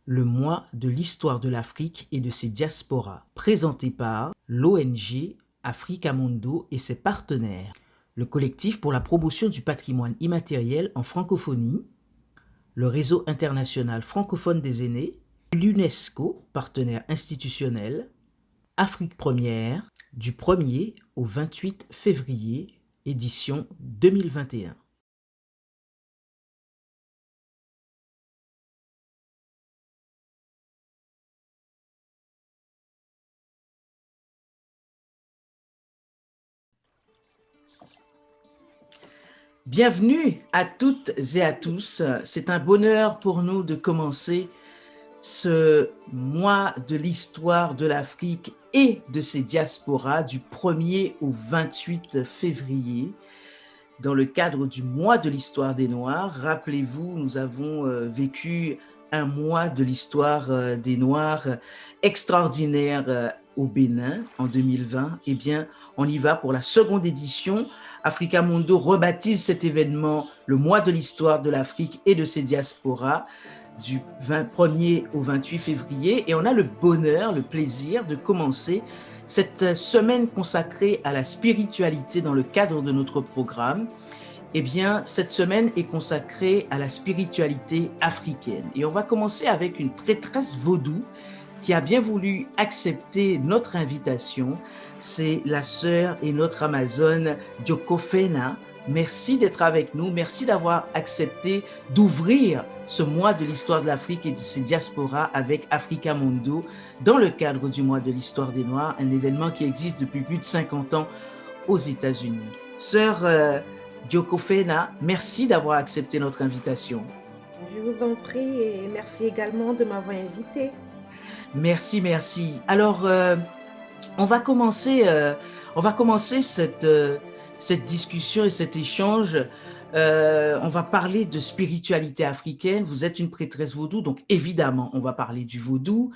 le mois de l'histoire de l'Afrique et de ses diasporas, présenté par l'ONG Africa Mundo et ses partenaires, le collectif pour la promotion du patrimoine immatériel en francophonie, le réseau international francophone des aînés, l'UNESCO, partenaire institutionnel, Afrique Première, du 1er au 28 février, édition 2021. Bienvenue à toutes et à tous. C'est un bonheur pour nous de commencer ce mois de l'histoire de l'Afrique et de ses diasporas du 1er au 28 février. Dans le cadre du mois de l'histoire des Noirs, rappelez-vous, nous avons vécu un mois de l'histoire des Noirs extraordinaire au Bénin en 2020. Eh bien, on y va pour la seconde édition. Africa Mundo rebaptise cet événement le mois de l'histoire de l'Afrique et de ses diasporas du 1er au 28 février. Et on a le bonheur, le plaisir de commencer cette semaine consacrée à la spiritualité dans le cadre de notre programme. Eh bien, cette semaine est consacrée à la spiritualité africaine. Et on va commencer avec une prêtresse vaudou qui a bien voulu accepter notre invitation. C'est la sœur et notre Amazone Diokofena. Merci d'être avec nous. Merci d'avoir accepté d'ouvrir ce mois de l'histoire de l'Afrique et de ses diasporas avec Africa Mundo dans le cadre du mois de l'histoire des Noirs, un événement qui existe depuis plus de 50 ans aux États-Unis. Sœur Diokofena, merci d'avoir accepté notre invitation. Je vous en prie et merci également de m'avoir invité. Merci, merci. Alors, on va commencer cette discussion et cet échange. On va parler de spiritualité africaine. Vous êtes une prêtresse vaudou, donc évidemment, on va parler du vaudou.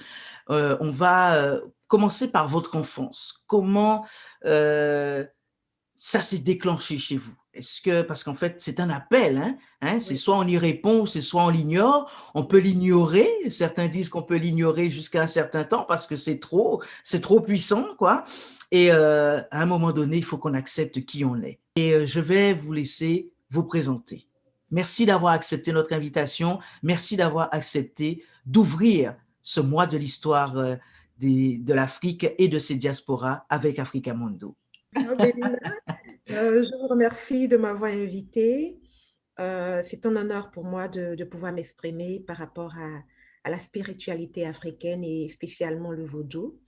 On va commencer par votre enfance. Comment ça s'est déclenché chez vous? Est-ce que, parce qu'en fait, c'est un appel, c'est Oui. soit on y répond, c'est soit on l'ignore. On peut l'ignorer. Certains disent qu'on peut l'ignorer jusqu'à un certain temps parce que c'est trop puissant, quoi. Et à un moment donné, il faut qu'on accepte qui on est. Et je vais vous laisser vous présenter. Merci d'avoir accepté notre invitation. Merci d'avoir accepté d'ouvrir ce mois de l'histoire de l'Afrique et de ses diasporas avec Africa Mundo. Bénina, je vous remercie de m'avoir invité. C'est un honneur pour moi de pouvoir m'exprimer par rapport à la spiritualité africaine et spécialement le vaudou.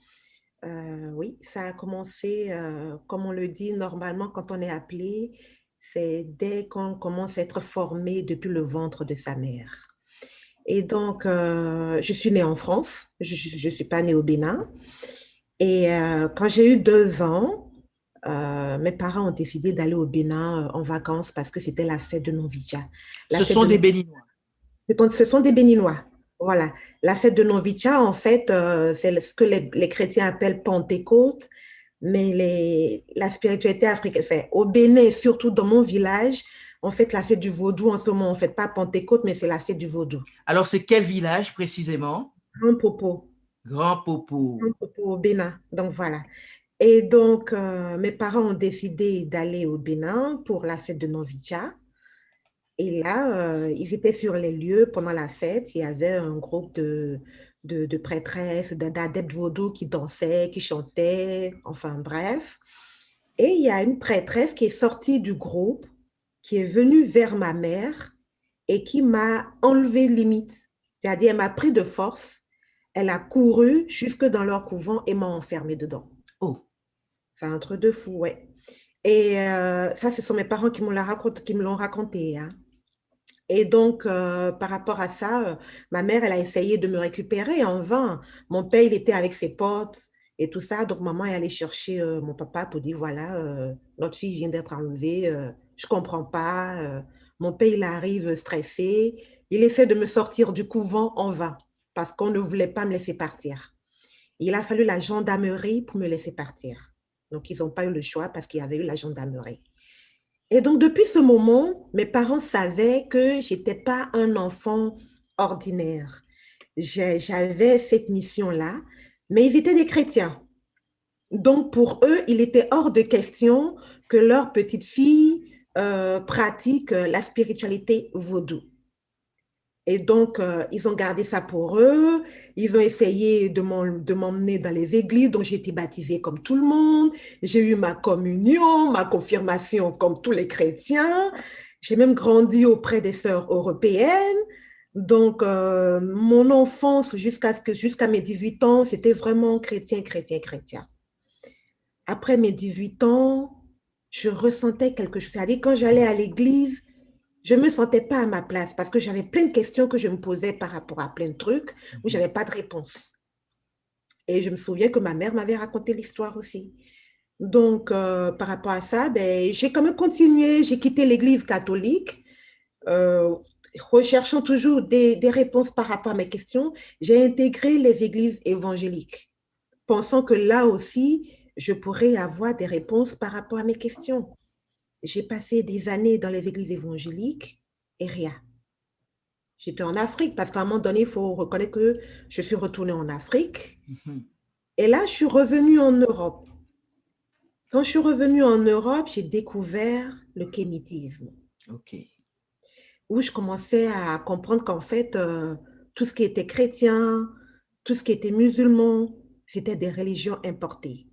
Oui, ça a commencé, comme on le dit normalement quand on est appelé, c'est dès qu'on commence à être formé depuis le ventre de sa mère. Et donc, je suis née en France, je ne suis pas née au Bénin. Et quand j'ai eu 2 ans, mes parents ont décidé d'aller au Bénin en vacances parce que c'était la fête de Novitcha. La Ce fête sont de des Béninois. Ce sont des Béninois. Voilà. La fête de Novitcha, en fait, c'est ce que les chrétiens appellent Pentecôte, mais la spiritualité africaine, enfin, au Bénin, surtout dans mon village, on fait la fête du vaudou en ce moment. On ne fait pas Pentecôte, mais c'est la fête du vaudou. Alors, c'est quel village précisément? Grand Popo. Grand Popo. Grand Popo au Bénin. Donc, voilà. Et donc, mes parents ont décidé d'aller au Bénin pour la fête de Novitcha. Et là, ils étaient sur les lieux pendant la fête. Il y avait un groupe de prêtresses, d'adeptes vaudous qui dansaient, qui chantaient, enfin bref. Et il y a une prêtresse qui est sortie du groupe, qui est venue vers ma mère et qui m'a enlevé limite. C'est-à-dire, elle m'a pris de force, elle a couru jusque dans leur couvent et m'a enfermée dedans. Oh. C'est un truc de fou, ouais. Et ça, ce sont mes parents qui me l'ont raconté, hein. Et donc, par rapport à ça, ma mère, elle a essayé de me récupérer en vain. Mon père, il était avec ses potes et tout ça. Donc, maman est allée chercher mon papa pour dire, voilà, notre fille vient d'être enlevée, je ne comprends pas. Mon père, il arrive stressé. Il essaie de me sortir du couvent en vain parce qu'on ne voulait pas me laisser partir. Il a fallu la gendarmerie pour me laisser partir. Donc, ils n'ont pas eu le choix parce qu'il y avait eu la gendarmerie. Et donc, depuis ce moment, mes parents savaient que je n'étais pas un enfant ordinaire. j'avais cette mission-là, mais ils étaient des chrétiens. Donc, pour eux, il était hors de question que leur petite fille pratique la spiritualité vaudou. Et donc, ils ont gardé ça pour eux. Ils ont essayé de m'emmener dans les églises. Donc, j'ai été baptisée comme tout le monde. J'ai eu ma communion, ma confirmation comme tous les chrétiens. J'ai même grandi auprès des sœurs européennes. Donc, mon enfance jusqu'à mes 18 ans, c'était vraiment chrétien, chrétien, chrétien. Après mes 18 ans, je ressentais quelque chose. C'est-à-dire, quand j'allais à l'église, je ne me sentais pas à ma place parce que j'avais plein de questions que je me posais par rapport à plein de trucs où je n'avais pas de réponse. Et je me souviens que ma mère m'avait raconté l'histoire aussi. Donc, par rapport à ça, ben, j'ai quand même continué. J'ai quitté l'église catholique, euh, recherchant toujours des réponses par rapport à mes questions. J'ai intégré les églises évangéliques, pensant que là aussi, je pourrais avoir des réponses par rapport à mes questions. J'ai passé des années dans les églises évangéliques et rien. J'étais en Afrique parce qu'à un moment donné, il faut reconnaître que je suis retournée en Afrique. Et là, je suis revenue en Europe. Quand je suis revenue en Europe, j'ai découvert le kémitisme. OK. Où je commençais à comprendre qu'en fait, tout ce qui était chrétien, tout ce qui était musulman, c'était des religions importées.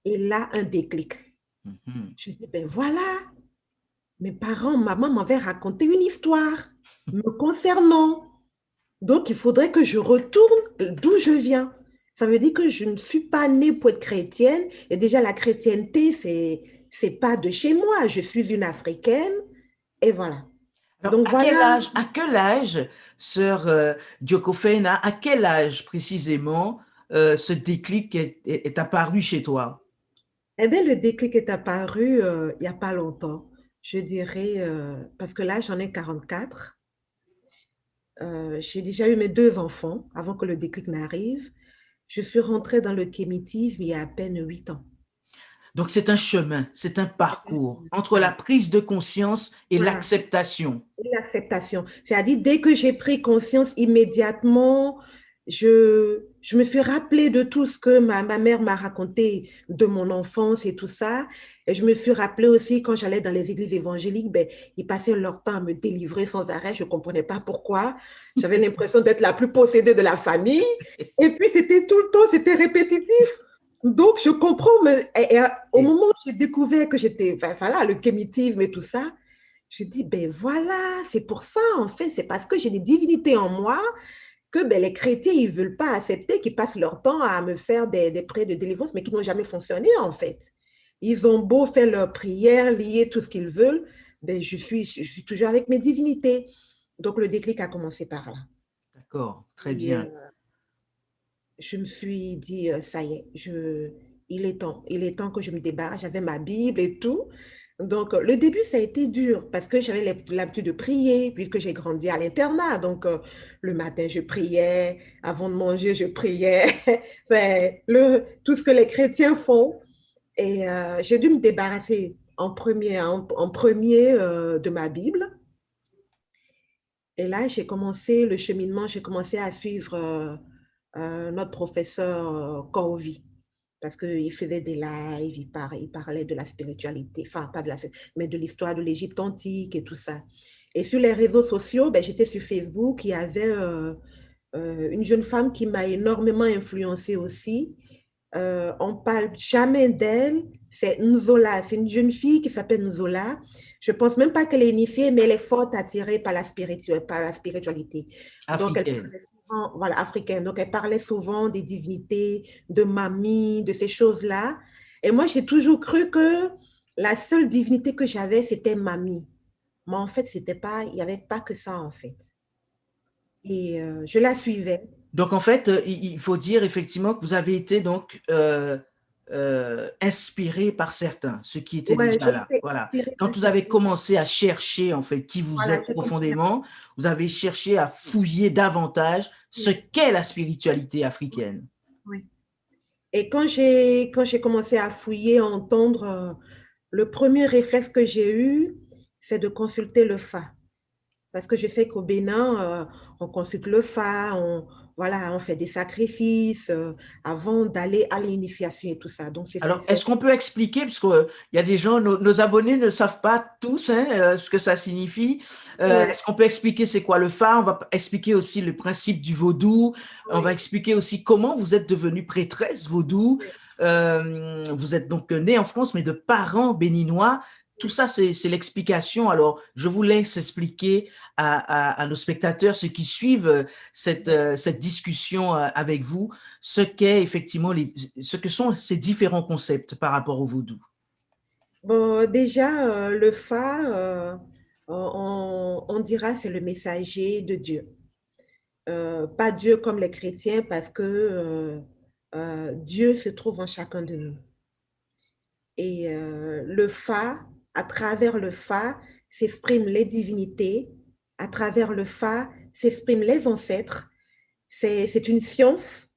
Et là, un déclic. Je dis, ben voilà, mes parents, maman m'avait raconté une histoire me concernant. Donc, il faudrait que je retourne d'où je viens. Ça veut dire que je ne suis pas née pour être chrétienne. Et déjà, la chrétienté, c'est pas de chez moi. Je suis une Africaine. Et voilà. Alors, Donc, voilà. à quel âge, sœur Diokofena, à quel âge précisément ce déclic est apparu chez toi? Eh bien, le déclic est apparu il n'y a pas longtemps. Je dirais, parce que là, j'en ai 44. J'ai déjà eu mes 2 enfants avant que le déclic n'arrive. Je suis rentrée dans le kémitisme il y a à peine 8 ans. Donc, c'est un chemin, c'est un parcours entre la Voilà. prise de conscience et Voilà. l'acceptation. Et l'acceptation. C'est-à-dire, dès que j'ai pris conscience immédiatement, je me suis rappelé de tout ce que ma mère m'a raconté de mon enfance et tout ça. Et je me suis rappelé aussi quand j'allais dans les églises évangéliques, ben, ils passaient leur temps à me délivrer sans arrêt. Je ne comprenais pas pourquoi. J'avais l'impression d'être la plus possédée de la famille. Et puis, c'était tout le temps, c'était répétitif. Donc, je comprends, mais au moment où j'ai découvert que j'étais, enfin, voilà, le kémitisme et tout ça, je dis, ben voilà, c'est pour ça, en fait, c'est parce que j'ai des divinités en moi que ben, les chrétiens, ils ne veulent pas accepter qu'ils passent leur temps à me faire des prières de délivrance, mais qui n'ont jamais fonctionné, en fait. Ils ont beau faire leurs prières, lier tout ce qu'ils veulent, ben, je suis toujours avec mes divinités. Donc, le déclic a commencé par là. D'accord, très Et, bien. je me suis dit, ça y est, il est temps que je me débarrasse. J'avais ma Bible et tout. Donc, le début, ça a été dur parce que j'avais l'habitude de prier, puisque j'ai grandi à l'internat. Donc, le matin, je priais. Avant de manger, je priais. C'est tout ce que les chrétiens font. Et j'ai dû me débarrasser en premier de ma Bible. Et là, j'ai commencé le cheminement, j'ai commencé à suivre notre professeur Corvi, parce qu'il faisait des lives, il parlait de la spiritualité, enfin, pas de la, mais de l'histoire de l'Égypte antique et tout ça. Et sur les réseaux sociaux, ben, j'étais sur Facebook, il y avait une jeune femme qui m'a énormément influencée aussi. On parle jamais d'elle, c'est Nzola, c'est une jeune fille qui s'appelle Nzola. Je pense même pas qu'elle est initiée, mais elle est forte attirée par par la spiritualité. Donc, elle Africaine. parlait souvent, voilà, africaine. Donc, elle parlait souvent des divinités, de mamie, de ces choses-là. Et moi, j'ai toujours cru que la seule divinité que j'avais, c'était mamie. Mais en fait, c'était pas, il n'y avait pas que ça, en fait. Et je la suivais. Donc, en fait, il faut dire effectivement que vous avez été donc inspiré par certains, ceux qui étaient Ouais, déjà j'ai là. été Voilà. inspirée Quand par vous avez certaines. commencé à chercher en fait qui vous Voilà, êtes j'ai commencé à profondément, vous avez cherché à fouiller davantage ce chercher. qu'est la spiritualité africaine. Oui. Et quand j'ai commencé à fouiller, à entendre, le premier réflexe que j'ai eu, c'est de consulter le Fa. Parce que je sais qu'au Bénin, on consulte le Fa, voilà, on fait des sacrifices avant d'aller à l'initiation et tout ça. Donc, Alors, est-ce qu'on peut expliquer, parce qu'il y a des gens, nos abonnés ne savent pas tous hein, ce que ça signifie. ouais, Est-ce qu'on peut expliquer c'est quoi le phare? On va expliquer aussi le principe du vaudou. On va ouais, expliquer aussi comment vous êtes devenue prêtresse vaudou. ouais, Vous êtes donc née en France, mais de parents béninois. Tout ça, c'est l'explication. Alors, je vous laisse expliquer à nos spectateurs, ceux qui suivent cette discussion avec vous, ce qu'est effectivement ce que sont ces différents concepts par rapport au vaudou. bon, déjà, le Fa, on dira c'est le messager de Dieu. Pas Dieu comme les chrétiens parce que Dieu se trouve en chacun de nous. Et le Fa, à travers le Fa, s'expriment les divinités, à travers le Fa, s'expriment les ancêtres. C'est une science,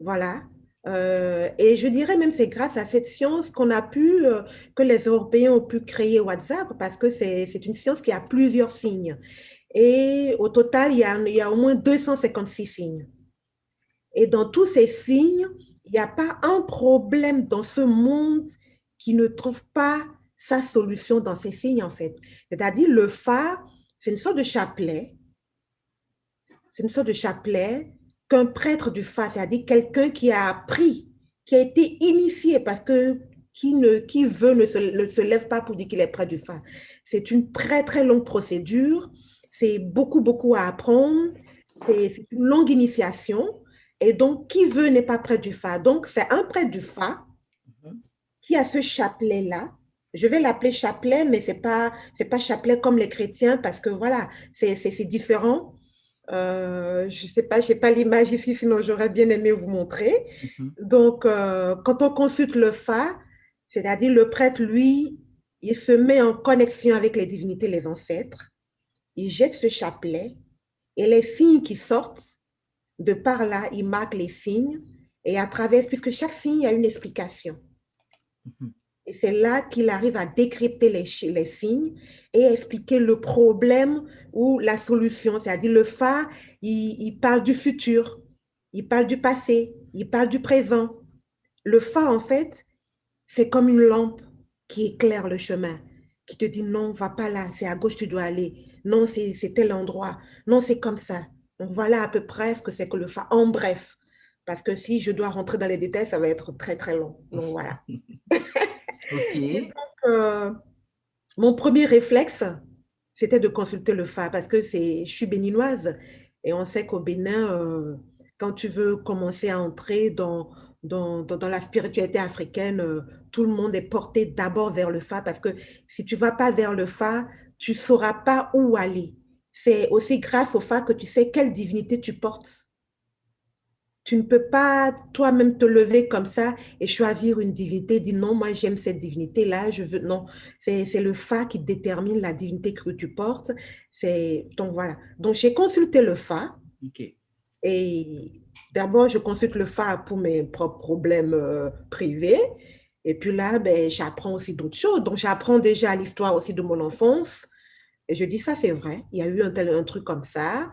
voilà. Et je dirais même c'est grâce à cette science qu'on a pu, que les Européens ont pu créer WhatsApp parce que c'est une science qui a plusieurs signes. Et au total, il y a au moins 256 signes. Et dans tous ces signes, il n'y a pas un problème dans ce monde qui ne trouve pas sa solution dans ces signes, en fait. C'est-à-dire, le Fa, c'est une sorte de chapelet. C'est une sorte de chapelet qu'un prêtre du Fa, c'est-à-dire quelqu'un qui a appris, qui a été initié, parce que qui veut ne se lève pas pour dire qu'il est prêtre du Fa. C'est une très, très longue procédure. C'est beaucoup, beaucoup à apprendre. C'est une longue initiation. Et donc, qui veut n'est pas prêtre du Fa. Donc, c'est un prêtre du Fa qui a ce chapelet-là. Je vais l'appeler chapelet, mais c'est pas chapelet comme les chrétiens parce que voilà, c'est différent. Je ne sais pas, je n'ai pas l'image ici, sinon j'aurais bien aimé vous montrer. Donc, quand on consulte le Fa, c'est-à-dire le prêtre, lui, il se met en connexion avec les divinités, les ancêtres. Il jette ce chapelet et les signes qui sortent, de par là, il marque les signes et à travers, puisque chaque signe a une explication. Et c'est là qu'il arrive à décrypter les signes et expliquer le problème ou la solution. C'est-à-dire le Fa, il parle du futur, il parle du passé, il parle du présent. Le Fa, en fait, c'est comme une lampe qui éclaire le chemin, qui te dit non, va pas là, c'est à gauche tu dois aller. Non, c'est tel endroit. Non, c'est comme ça. Donc voilà à peu près ce que c'est que le Fa. En bref, parce que si je dois rentrer dans les détails, ça va être très, très long. Donc voilà. OK. Et donc, mon premier réflexe, c'était de consulter le Fa parce que je suis béninoise et on sait qu'au Bénin, quand tu veux commencer à entrer dans la spiritualité africaine, tout le monde est porté d'abord vers le Fa parce que si tu ne vas pas vers le Fa, tu ne sauras pas où aller. C'est aussi grâce au Fa que tu sais quelle divinité tu portes. Tu ne peux pas toi-même te lever comme ça et choisir une divinité, dire non, moi j'aime cette divinité-là, je veux. Non, c'est le Fa qui détermine la divinité que tu portes. Donc voilà. Donc j'ai consulté le Fa OK. et d'abord je consulte le Fa pour mes propres problèmes privés. Et puis là, ben, j'apprends aussi d'autres choses. Donc j'apprends déjà l'histoire aussi de mon enfance. Et je dis, ça c'est vrai, il y a eu un truc comme ça.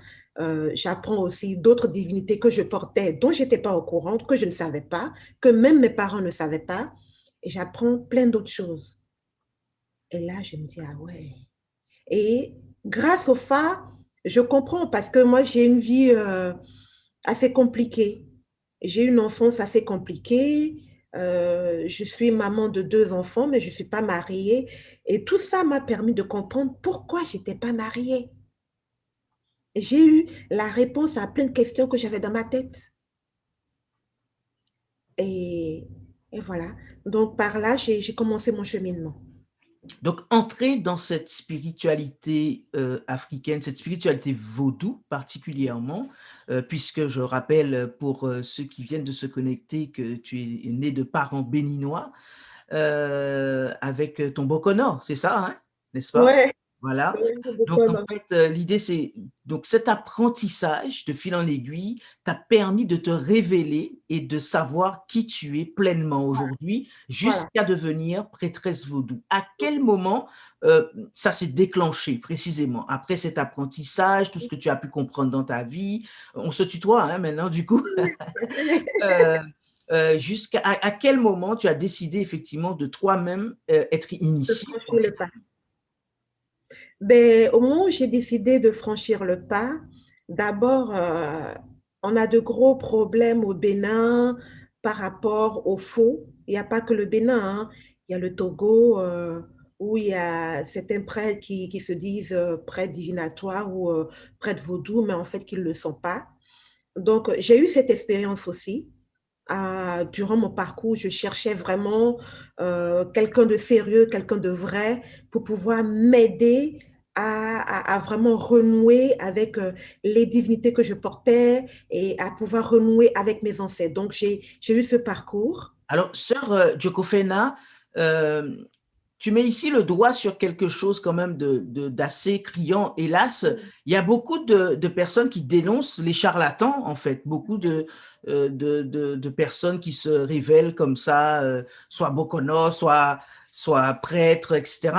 J'apprends aussi d'autres divinités que je portais, dont je n'étais pas au courant, que je ne savais pas, que même mes parents ne savaient pas. Et j'apprends plein d'autres choses. Et là, je me dis, ah ouais. Et grâce au Fa, je comprends parce que moi, j'ai une vie assez compliquée. J'ai une enfance assez compliquée. Je suis maman de 2 enfants, mais je ne suis pas mariée. Et tout ça m'a permis de comprendre pourquoi je n'étais pas mariée. Et j'ai eu la réponse à plein de questions que j'avais dans ma tête. Et, et voilà. Donc, par là, j'ai commencé mon cheminement. Donc, entrer dans cette spiritualité africaine, cette spiritualité vaudou particulièrement, puisque je rappelle pour ceux qui viennent de se connecter que tu es né de parents béninois avec ton Bokono, c'est ça, hein, n'est-ce pas? Ouais. Voilà. Donc, en fait, l'idée, c'est donc cet apprentissage de fil en aiguille t'a permis de te révéler et de savoir qui tu es pleinement aujourd'hui Voilà. jusqu'à devenir prêtresse vaudou. À quel moment ça s'est déclenché précisément après cet apprentissage, tout ce que tu as pu comprendre dans ta vie? On se tutoie hein, maintenant, du coup. Euh, jusqu'à à quel moment tu as décidé effectivement de toi-même être De initié franchir le pas. Ben, au moment où j'ai décidé de franchir le pas, d'abord, on a de gros problèmes au Bénin par rapport au faux. Il n'y a pas que le Bénin, hein. Il y a le Togo, où il y a certains prêtres qui se disent prêtres divinatoires ou prêtres vaudous, mais en fait, qui ne le sont pas. Donc, j'ai eu cette expérience aussi. Durant mon parcours, je cherchais vraiment quelqu'un de sérieux, quelqu'un de vrai pour pouvoir m'aider à vraiment renouer avec les divinités que je portais et à pouvoir renouer avec mes ancêtres. Donc, j'ai eu ce parcours. Alors, sœur Jokofena, euh, tu mets ici le doigt sur quelque chose quand même d'assez criant. Hélas, il y a beaucoup de personnes qui dénoncent les charlatans, en fait. Beaucoup de personnes qui se révèlent comme ça, soit bokono, soit prêtres, etc.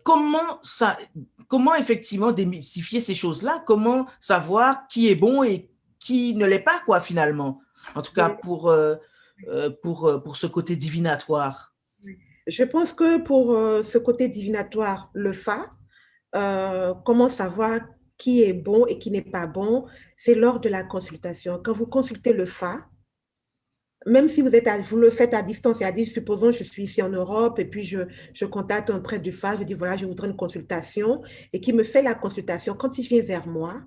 Comment effectivement démystifier ces choses-là? Comment savoir qui est bon et qui ne l'est pas, quoi, finalement? En tout cas, Mais pour ce côté divinatoire. je pense que pour ce côté divinatoire, le Fa, comment savoir qui est bon et qui n'est pas bon, c'est lors de la consultation. Quand vous consultez le Fa, même si vous le faites à distance, c'est-à-dire, supposons, je suis ici en Europe et puis je contacte un prêtre du Fa, je dis, voilà, je voudrais une consultation et qui me fait la consultation. Quand il vient vers moi,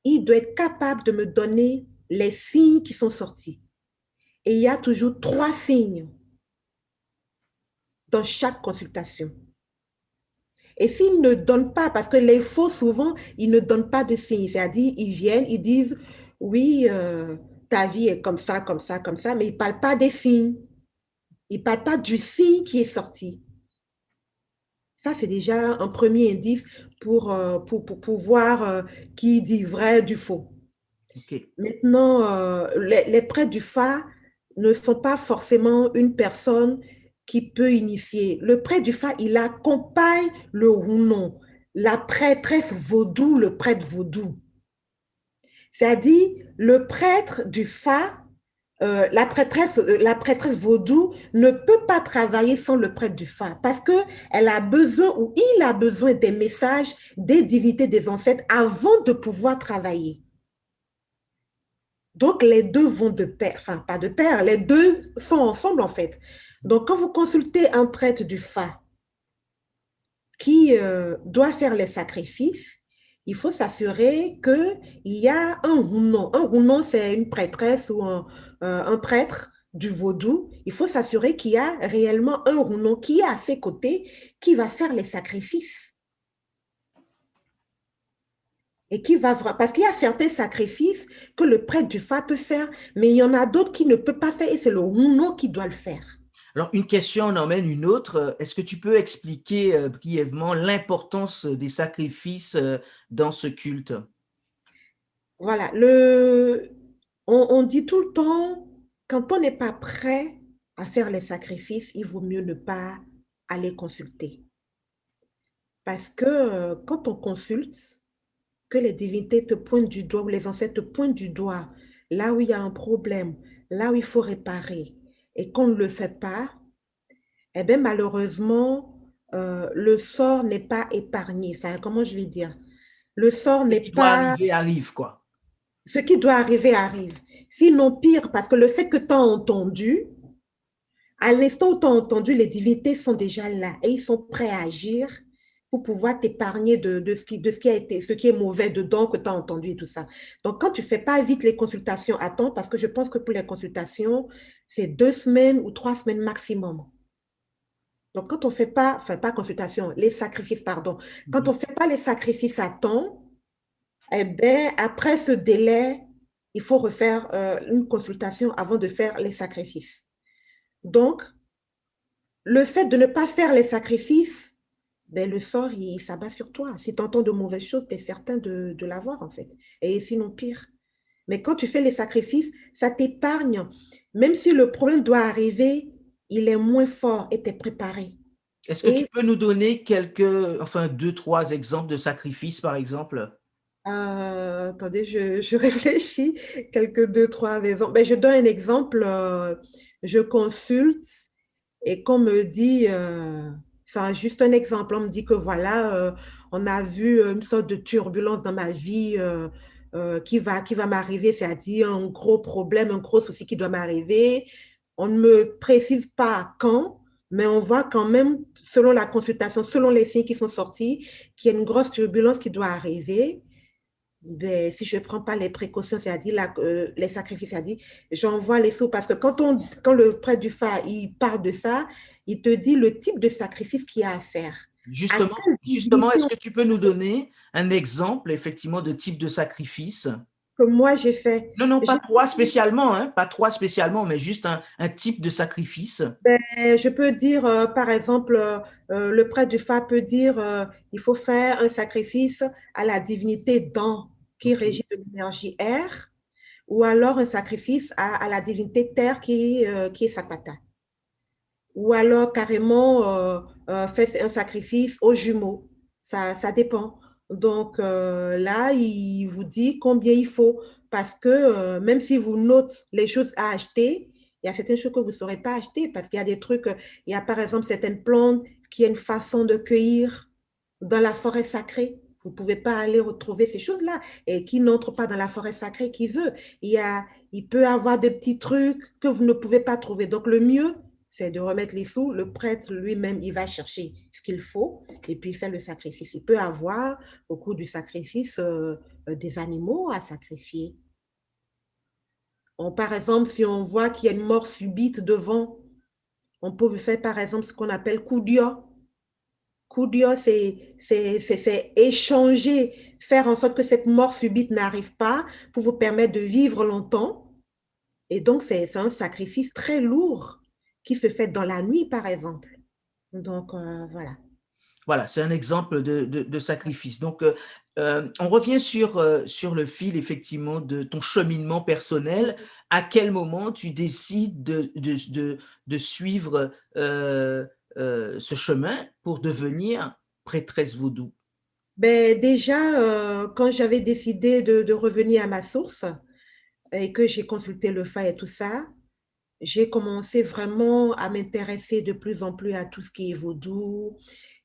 il doit être capable de me donner les signes qui sont sortis. Et il y a toujours 3 signes dans chaque consultation. Et s'ils ne donnent pas, parce que les faux, souvent, ils ne donnent pas de signes. C'est-à-dire, ils viennent, ils disent, oui, ta vie est comme ça, comme ça, comme ça, mais ils ne parlent pas des signes. Ils ne parlent pas du signe qui est sorti. Ça, c'est déjà un premier indice pour voir qui dit vrai du faux. OK. Maintenant, les prêtres du Fa ne sont pas forcément une personne qui peut initier. Le prêtre du Fa, il accompagne le Rounon, la prêtresse vaudou, le prêtre vaudou. C'est-à-dire, le prêtre du Fa, la prêtresse vaudou ne peut pas travailler sans le prêtre du Fa parce qu'elle a besoin ou il a besoin des messages des divinités des ancêtres avant de pouvoir travailler. Donc, les deux vont de pair, enfin, pas de pair, les deux sont ensemble en fait. Donc, quand vous consultez un prêtre du Fa qui doit faire les sacrifices, il faut s'assurer qu'il y a un rounon. Un rounon, c'est une prêtresse ou un prêtre du vaudou. Il faut s'assurer qu'il y a réellement un rounon qui est à ses côtés, qui va faire les sacrifices. Et qui va voir, parce qu'il y a certains sacrifices que le prêtre du Fa peut faire, mais il y en a d'autres qui ne peut pas faire et c'est le rounon qui doit le faire. Alors, une question en emmène une autre. Est-ce que tu peux expliquer brièvement l'importance des sacrifices dans ce culte? Voilà, on dit tout le temps, quand on n'est pas prêt à faire les sacrifices, il vaut mieux ne pas aller consulter. Parce que quand on consulte, que les divinités te pointent du doigt ou les ancêtres te pointent du doigt, là où il y a un problème, là où il faut réparer, et qu'on ne le fait pas, eh bien, malheureusement, le sort n'est pas épargné. Enfin, comment je vais dire? Le sort Ce n'est qui doit pas... arriver arrive, quoi. Ce qui doit arriver arrive. Sinon, pire, parce que le fait que tu as entendu, à l'instant où tu as entendu, les divinités sont déjà là et ils sont prêts à agir pour pouvoir t'épargner de ce qui a été, ce qui est mauvais dedans que tu as entendu et tout ça. Donc, quand tu ne fais pas vite les consultations, attends, parce que je pense que pour les consultations, c'est 2 semaines ou 3 semaines maximum. Donc, quand on ne fait pas, enfin, pas consultation, les sacrifices, pardon. Quand on ne fait pas les sacrifices à temps, eh bien, après ce délai, il faut refaire une consultation avant de faire les sacrifices. Donc, le fait de ne pas faire les sacrifices ben, le sort, il s'abat sur toi. Si tu entends de mauvaises choses, tu es certain de l'avoir, en fait. Et sinon, pire. Mais quand tu fais les sacrifices, ça t'épargne. Même si le problème doit arriver, il est moins fort et tu es préparé. Est-ce que tu Et peux nous donner enfin, deux, trois exemples de sacrifices, par exemple? attendez, je réfléchis. Quelques deux, trois raisons. Ben, je donne un exemple. Je consulte et qu'on me dit, c'est juste un exemple, on me dit que voilà, on a vu une sorte de turbulence dans ma vie qui va m'arriver, c'est-à-dire un gros problème, un gros souci qui doit m'arriver. On ne me précise pas quand, mais on voit quand même, selon la consultation, selon les signes qui sont sortis, qu'il y a une grosse turbulence qui doit arriver. Ben, si je ne prends pas les précautions, c'est-à-dire les sacrifices, c'est-à-dire j'envoie les sous parce que quand le prêtre du phare il parle de ça, il te dit le type de sacrifice qu'il y a à faire. À quelle Justement, divinité est-ce que tu peux nous donner un exemple, effectivement, de type de sacrifice? que moi j'ai fait. Non, non, pas J'ai- trois spécialement, hein, pas trois spécialement, mais juste un type de sacrifice. ben, je peux dire, par exemple, le prêtre du phare peut dire il faut faire un sacrifice à la divinité Dan qui Ok. régit de l'énergie air, ou alors un sacrifice à la divinité terre qui est Sapata. Ou alors carrément fait un sacrifice aux jumeaux. Ça dépend. Donc là, il vous dit combien il faut parce que même si vous notez les choses à acheter, il y a certaines choses que vous ne saurez pas acheter parce qu'il y a des trucs, il y a par exemple certaines plantes qui ont une façon de cueillir dans la forêt sacrée. Vous ne pouvez pas aller retrouver ces choses-là et qui n'entrent pas dans la forêt sacrée qui veut. Il peut y avoir des petits trucs que vous ne pouvez pas trouver. Donc le mieux, c'est de remettre les sous. Le prêtre lui-même, il va chercher ce qu'il faut et puis il fait le sacrifice. Il peut avoir au cours du sacrifice des animaux à sacrifier. Par exemple, si on voit qu'il y a une mort subite devant, on peut faire par exemple ce qu'on appelle koudia. Koudia, c'est échanger, faire en sorte que cette mort subite n'arrive pas pour vous permettre de vivre longtemps. Et donc, c'est un sacrifice très lourd qui se fait dans la nuit, par exemple. Donc, voilà. Voilà, c'est un exemple de sacrifice. Donc, on revient sur le fil, effectivement, de ton cheminement personnel. À quel moment tu décides de suivre ce chemin pour devenir prêtresse vaudou? Ben, déjà, quand j'avais décidé de revenir à ma source et que j'ai consulté le FA et tout ça, j'ai commencé vraiment à m'intéresser de plus en plus à tout ce qui est vaudou.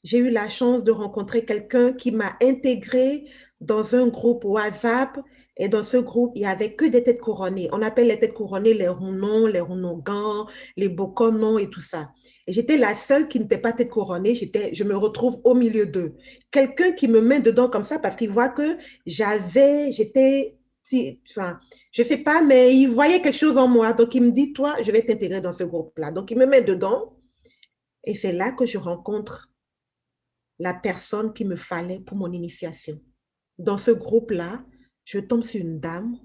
J'ai eu la chance de rencontrer quelqu'un qui m'a intégrée dans un groupe WhatsApp. Et dans ce groupe, il n'y avait que des têtes couronnées. On appelle les têtes couronnées les Rounon, les Rounongans, les Bokonon et tout ça. Et j'étais la seule qui n'était pas tête couronnée. Je me retrouve au milieu d'eux. Quelqu'un qui me met dedans comme ça parce qu'il voit que j'étais, enfin, je ne sais pas, mais il voyait quelque chose en moi. Donc, il me dit, toi, je vais t'intégrer dans ce groupe-là. Donc, il me met dedans. Et c'est là que je rencontre la personne qu'il me fallait pour mon initiation. Dans ce groupe-là, je tombe sur une dame,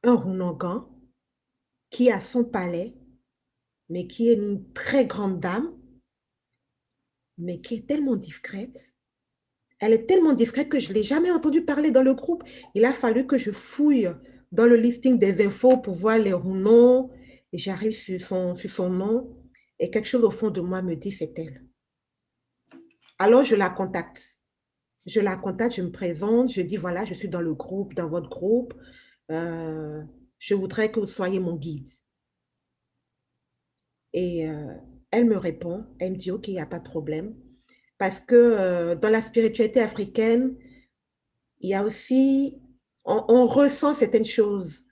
un Rounogan, qui a son palais, mais qui est une très grande dame, mais qui est tellement discrète. Elle est tellement discrète que je ne l'ai jamais entendue parler dans le groupe. Il a fallu que je fouille dans le listing des infos pour voir les noms. Et j'arrive sur son nom. Et quelque chose au fond de moi me dit, c'est elle. Alors, je la contacte. Je la contacte, je me présente, je dis, voilà, je suis dans le groupe, dans votre groupe. Euh, je voudrais que vous soyez mon guide. Et elle me répond, elle me dit, OK, il n'y a pas de problème. Parce que dans la spiritualité africaine, il y a aussi, on ressent certaines choses.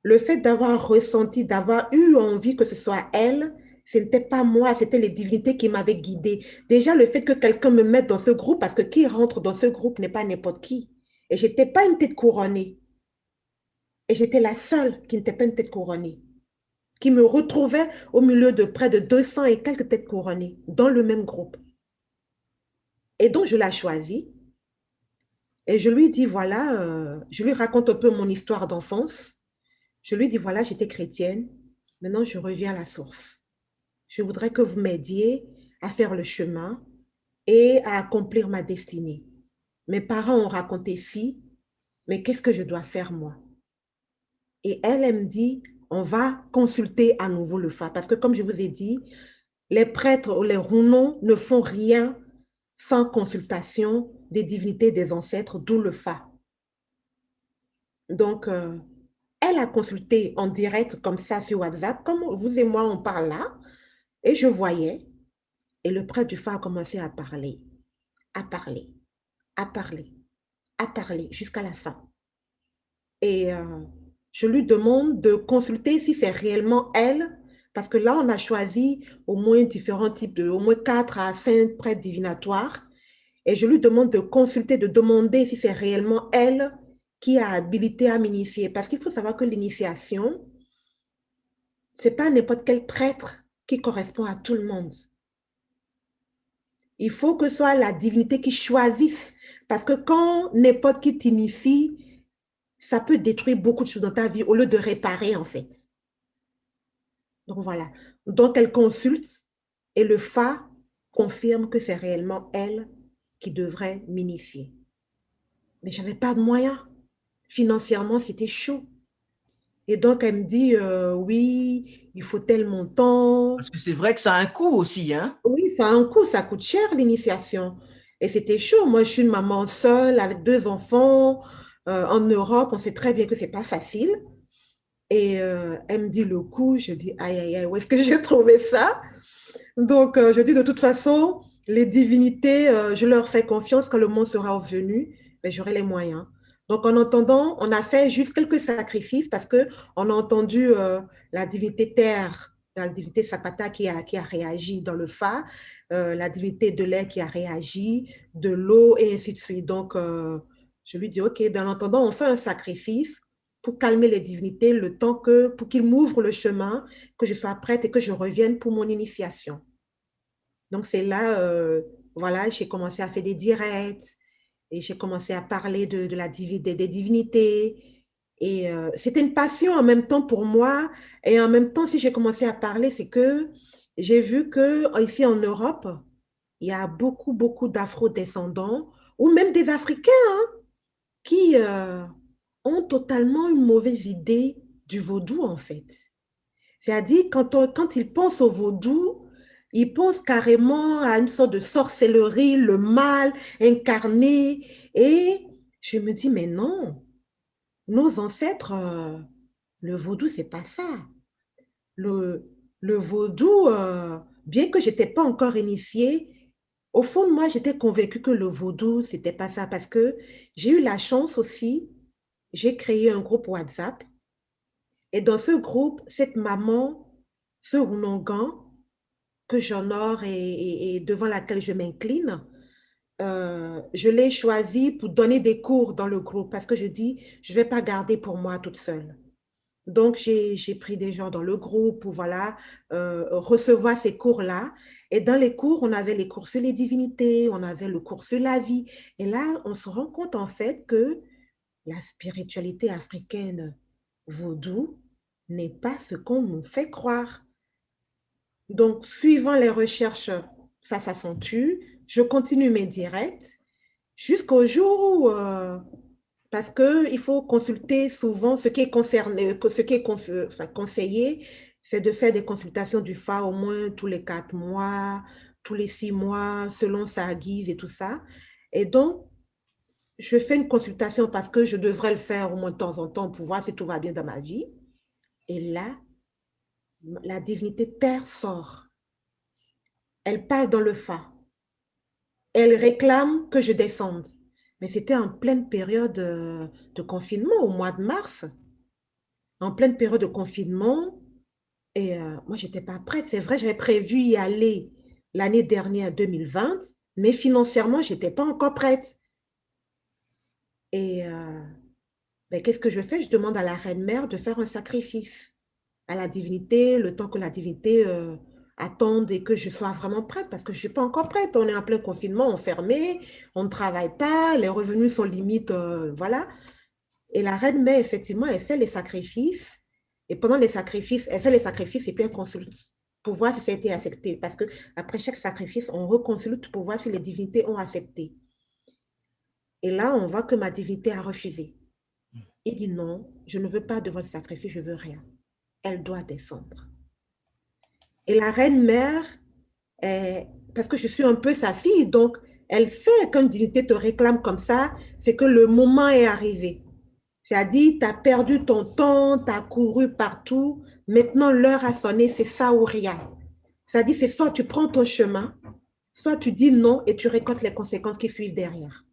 Le fait d'avoir ressenti, d'avoir eu envie que ce soit elle, ce n'était pas moi, c'était les divinités qui m'avaient guidée. Déjà, le fait que quelqu'un me mette dans ce groupe, parce que qui rentre dans ce groupe n'est pas n'importe qui. Et je n'étais pas une tête couronnée. Et j'étais la seule qui n'était pas une tête couronnée, qui me retrouvait au milieu de près de 200 et quelques têtes couronnées dans le même groupe. Et donc, je l'ai choisie. Et je lui dis, voilà, je lui raconte un peu mon histoire d'enfance. Je lui dis, voilà, j'étais chrétienne. Maintenant, je reviens à la source. Je voudrais que vous m'aidiez à faire le chemin. et à accomplir ma destinée. Mes parents ont raconté si, mais qu'est-ce que je dois faire moi? Et elle me dit, on va consulter à nouveau le Fa. Parce que comme je vous ai dit, les prêtres ou les rounons ne font rien sans consultation des divinités des ancêtres, d'où le Fa. Donc, elle a consulté en direct comme ça sur WhatsApp, comme vous et moi on parle là, et je voyais, et le prêtre du Fa a commencé à parler, à parler, à parler, à parler jusqu'à la fin. Et je lui demande de consulter si c'est réellement elle, parce que là, on a choisi au moins différents types au moins 4 à 5 prêtres divinatoires. Et je lui demande de consulter, de demander si c'est réellement elle qui a habilité à m'initier. Parce qu'il faut savoir que l'initiation, ce n'est pas n'importe quel prêtre qui correspond à tout le monde. Il faut que ce soit la divinité qui choisisse. Parce que quand n'importe qui t'initie, ça peut détruire beaucoup de choses dans ta vie au lieu de réparer, en fait. Donc, voilà. Donc, elle consulte et le Fa confirme que c'est réellement elle qui devrait m'initier. Mais je n'avais pas de moyens. Financièrement, c'était chaud. Et donc, elle me dit, oui, il faut tel montant. Parce que c'est vrai que ça a un coût aussi, hein? Oui, ça a un coût, ça coûte cher l'initiation. Et c'était chaud. Moi, je suis une maman seule avec 2 enfants. En Europe, on sait très bien que ce n'est pas facile. Et elle me dit le coût. Je dis, aïe, aïe, aïe, où est-ce que j'ai trouvé ça? Donc, je dis de toute façon, les divinités, je leur fais confiance quand le monde sera venu, mais j'aurai les moyens. Donc, en entendant, on a fait juste quelques sacrifices parce qu'on a entendu la divinité terre, la divinité Sapata qui a réagi dans le Fa, la divinité de l'air qui a réagi, de l'eau et ainsi de suite. Donc, je lui dis, OK, bien en entendant, on fait un sacrifice pour calmer les divinités le temps pour qu'ils m'ouvrent le chemin, que je sois prête et que je revienne pour mon initiation. Donc, c'est là, voilà, j'ai commencé à faire des directs et j'ai commencé à parler des divinités. Et c'était une passion en même temps pour moi. Et en même temps, si j'ai commencé à parler, c'est que j'ai vu que ici en Europe, il y a beaucoup, beaucoup d'Afro-descendants ou même des Africains qui ont totalement une mauvaise idée du vaudou, en fait. C'est-à-dire, quand ils pensent au vaudou, ils pensent carrément à une sorte de sorcellerie, le mal incarné. Et je me dis, mais non, nos ancêtres, le vaudou, c'est pas ça. Le, le vaudou, bien que je n'étais pas encore initiée, au fond de moi, j'étais convaincue que le vaudou, c'était pas ça. Parce que j'ai eu la chance aussi, j'ai créé un groupe WhatsApp. Et dans ce groupe, cette maman, ce Runongan, que j'honore et devant laquelle je m'incline, je l'ai choisie pour donner des cours dans le groupe parce que je dis, je ne vais pas garder pour moi toute seule. Donc, j'ai pris des gens dans le groupe pour voilà, recevoir ces cours-là. Et dans les cours, on avait les cours sur les divinités, on avait le cours sur la vie. Et là, on se rend compte en fait que la spiritualité africaine vaudou n'est pas ce qu'on nous fait croire. Donc, suivant les recherches, ça s'accentue. Je continue mes directs jusqu'au jour où, parce qu'il faut consulter souvent ce qui est concerné, ce qui est enfin, conseillé, c'est de faire des consultations du Fa au moins tous les 4 mois, tous les 6 mois, selon sa guise et tout ça. Et donc, je fais une consultation parce que je devrais le faire au moins de temps en temps pour voir si tout va bien dans ma vie. Et là, la divinité terre sort. Elle parle dans le Fa. Elle réclame que je descende. Mais c'était en pleine période de confinement, au mois de mars. En pleine période de confinement. Et moi, je n'étais pas prête. C'est vrai, j'avais prévu y aller l'année dernière, 2020, mais financièrement, je n'étais pas encore prête. Et ben, qu'est-ce que je fais? Je demande à la reine-mère de faire un sacrifice à la divinité, le temps que la divinité attende et que je sois vraiment prête, parce que je ne suis pas encore prête. On est en plein confinement, enfermé, on ne travaille pas, les revenus sont limites, voilà. Et la reine-mère, effectivement, elle fait les sacrifices. Et pendant les sacrifices, elle fait les sacrifices et puis elle consulte. pour voir si ça a été accepté. Parce qu'après chaque sacrifice, on reconsulte pour voir si les divinités ont accepté. Et là, on voit que ma divinité a refusé. Il dit non, je ne veux pas de votre sacrifice, je veux rien. Elle doit descendre. Et la reine-mère, parce que je suis un peu sa fille, donc elle sait qu'une divinité te réclame comme ça, c'est que le moment est arrivé. C'est-à-dire, tu as perdu ton temps, tu as couru partout, maintenant l'heure a sonné, c'est ça ou rien. C'est-à-dire, c'est soit tu prends ton chemin, soit tu dis non et tu récoltes les conséquences qui suivent derrière.